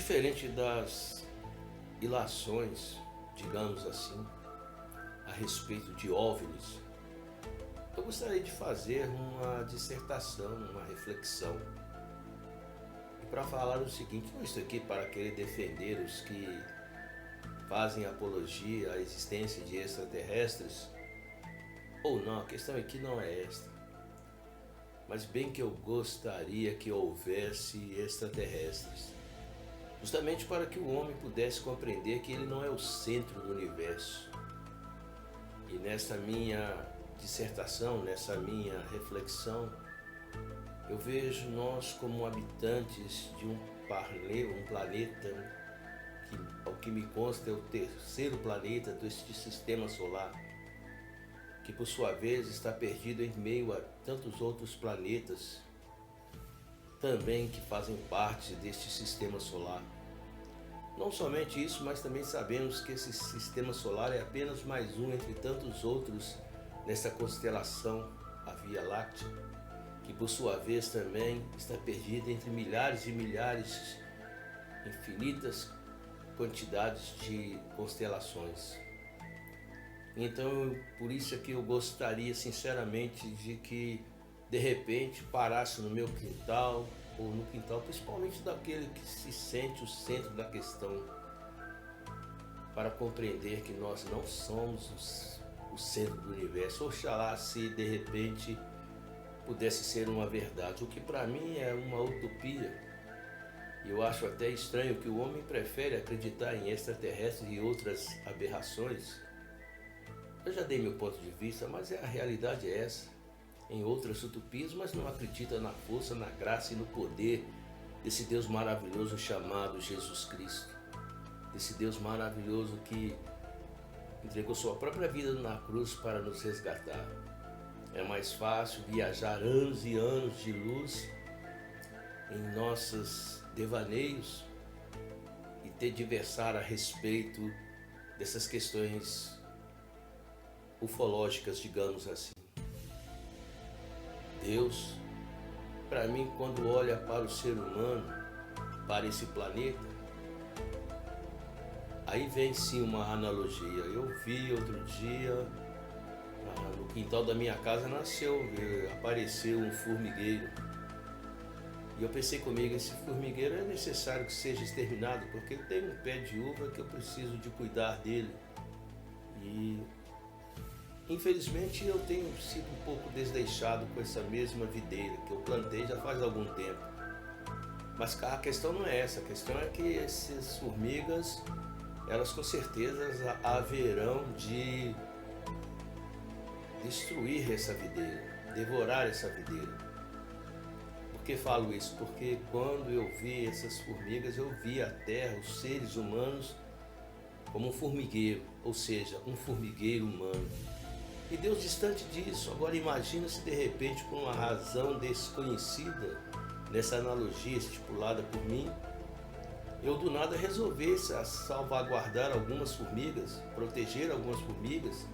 Diferente das ilações, digamos assim, a respeito de OVNIs, eu gostaria de fazer uma dissertação, uma reflexão. E para falar o seguinte, não estou aqui para querer defender os que fazem apologia à existência de extraterrestres, ou não, a questão aqui não é esta. Mas bem que eu gostaria que houvesse extraterrestres, justamente para que o homem pudesse compreender que ele não é o centro do universo. E nessa minha dissertação, nessa minha reflexão, eu vejo nós como habitantes de um planeta que, ao que me consta, é o terceiro planeta deste sistema solar, que por sua vez está perdido em meio a tantos outros planetas também que fazem parte deste sistema solar. Não somente isso, mas também sabemos que esse sistema solar é apenas mais um entre tantos outros nessa constelação, a Via Láctea, que por sua vez também está perdida entre milhares e milhares, infinitas quantidades de constelações. Então, por isso é que eu gostaria sinceramente de que de repente parasse no meu quintal, ou no quintal principalmente daquele que se sente o centro da questão, para compreender que nós não somos o centro do universo. Oxalá se de repente pudesse ser uma verdade, o que para mim é uma utopia. E eu acho até estranho que o homem prefere acreditar em extraterrestres e outras aberrações. Eu já dei meu ponto de vista, mas a realidade é essa. Em outras utopias, mas não acredita na força, na graça e no poder desse Deus maravilhoso chamado Jesus Cristo. Desse Deus maravilhoso que entregou sua própria vida na cruz para nos resgatar. É mais fácil viajar anos e anos de luz em nossos devaneios e ter diversar a respeito dessas questões ufológicas, digamos assim. Deus, para mim, quando olha para o ser humano, para esse planeta, aí vem sim uma analogia. Eu vi outro dia, no quintal da minha casa apareceu um formigueiro. E eu pensei comigo, esse formigueiro é necessário que seja exterminado, porque eu tenho um pé de uva que eu preciso de cuidar dele. E infelizmente eu tenho sido um pouco desleixado com essa mesma videira que eu plantei já faz algum tempo. Mas a questão não é essa, a questão é que essas formigas, elas com certeza haverão de destruir essa videira, devorar essa videira. Por que falo isso? Porque quando eu vi essas formigas, eu vi a terra, os seres humanos, como um formigueiro, ou seja, um formigueiro humano. E Deus distante disso. Agora imagina se de repente, por uma razão desconhecida, nessa analogia estipulada por mim, eu do nada resolvesse salvaguardar algumas formigas, proteger algumas formigas,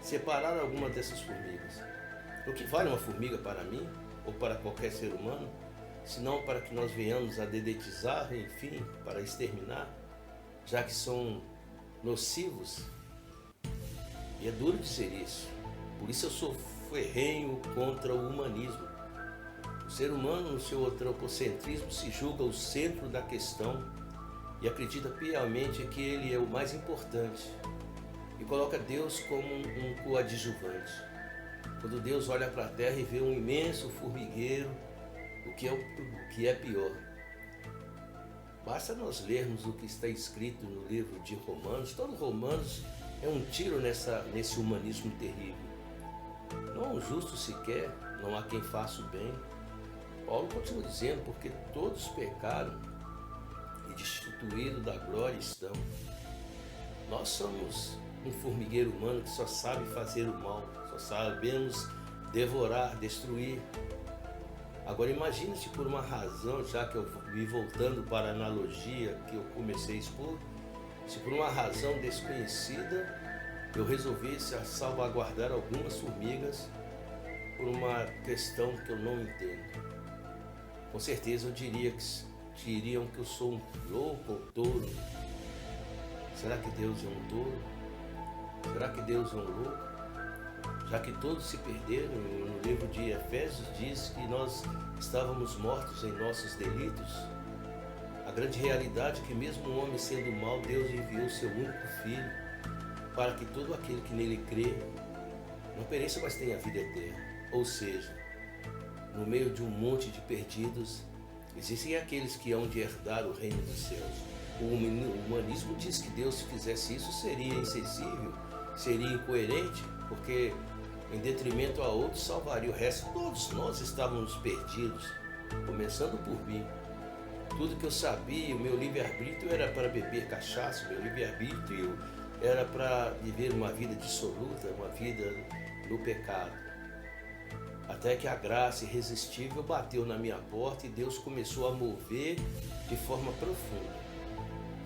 separar algumas dessas formigas. O que vale uma formiga para mim, ou para qualquer ser humano, senão para que nós venhamos a dedetizar, enfim, para exterminar, já que são nocivos? E é duro dizer isso. Por isso eu sou ferrenho contra o humanismo. O ser humano, no seu antropocentrismo, se julga o centro da questão e acredita piamente que ele é o mais importante e coloca Deus como um coadjuvante. Quando Deus olha para a terra e vê um imenso formigueiro, o que é pior. Basta nós lermos o que está escrito no livro de Romanos. Todo Romanos é um tiro nesse humanismo terrível. Não há um justo sequer, não há quem faça o bem. Paulo continua dizendo, porque todos pecaram e destituídos da glória estão. Nós somos um formigueiro humano que só sabe fazer o mal, só sabemos devorar, destruir. Agora imagine se por uma razão, já que eu me voltando para a analogia que eu comecei a expor, se por uma razão desconhecida eu resolvesse salvaguardar algumas formigas por uma questão que eu não entendo. Com certeza eu diria que diriam que eu sou um louco ou tolo. Será que Deus é um tolo? Será que Deus é um louco? Já que todos se perderam, no livro de Efésios diz que nós estávamos mortos em nossos delitos. A grande realidade é que mesmo o homem sendo mau, Deus enviou o seu único Filho para que todo aquele que nele crê não pereça, mas tenha vida eterna. Ou seja, no meio de um monte de perdidos, existem aqueles que hão de herdar o reino dos céus. O humanismo diz que Deus, se fizesse isso, seria insensível, seria incoerente, porque em detrimento a outros salvaria o resto. Todos nós estávamos perdidos, começando por mim. Tudo que eu sabia, o meu livre-arbítrio era para beber cachaça, o meu livre-arbítrio era para viver uma vida dissoluta, uma vida no pecado. Até que a graça irresistível bateu na minha porta e Deus começou a mover de forma profunda.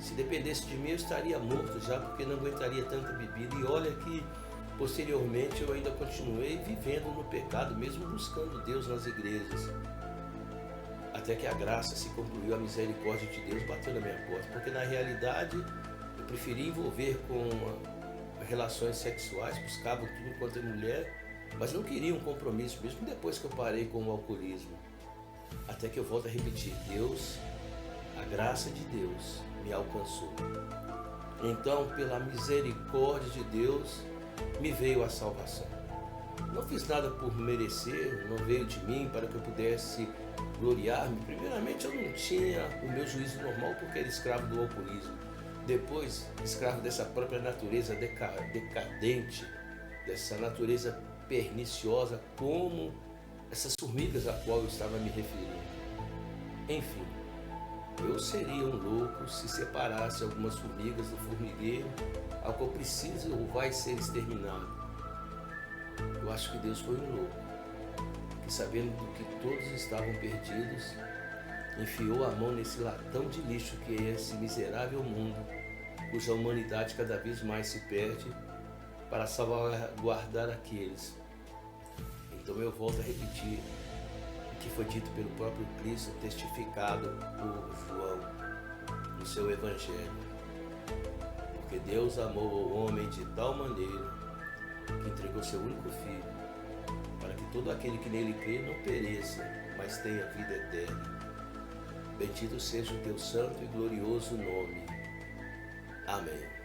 Se dependesse de mim, eu estaria morto já, porque não aguentaria tanta bebida. E olha que, posteriormente, eu ainda continuei vivendo no pecado, mesmo buscando Deus nas igrejas. Até que a graça se concluiu, a misericórdia de Deus bateu na minha porta. Porque, na realidade, eu preferi envolver com relações sexuais, buscava tudo enquanto mulher, mas não queria um compromisso, mesmo depois que eu parei com o alcoolismo. Até que eu volto a repetir, Deus, a graça de Deus me alcançou. Então, pela misericórdia de Deus, me veio a salvação. Não fiz nada por merecer, não veio de mim para que eu pudesse gloriar-me. Primeiramente, eu não tinha o meu juízo normal porque era escravo do alcoolismo. Depois, escravo dessa própria natureza decadente, dessa natureza perniciosa, como essas formigas a qual eu estava me referindo. Enfim, eu seria um louco se separasse algumas formigas do formigueiro, ao qual preciso ou vai ser exterminado. Eu acho que Deus foi um louco, que sabendo do que todos estavam perdidos, enfiou a mão nesse latão de lixo que é esse miserável mundo, cuja humanidade cada vez mais se perde, para salvaguardar aqueles. Então eu volto a repetir o que foi dito pelo próprio Cristo, testificado por João no seu Evangelho. Porque Deus amou o homem de tal maneira que entregou seu único Filho, para que todo aquele que nele crê não pereça, mas tenha vida eterna. Bendito seja o teu santo e glorioso nome. Amém.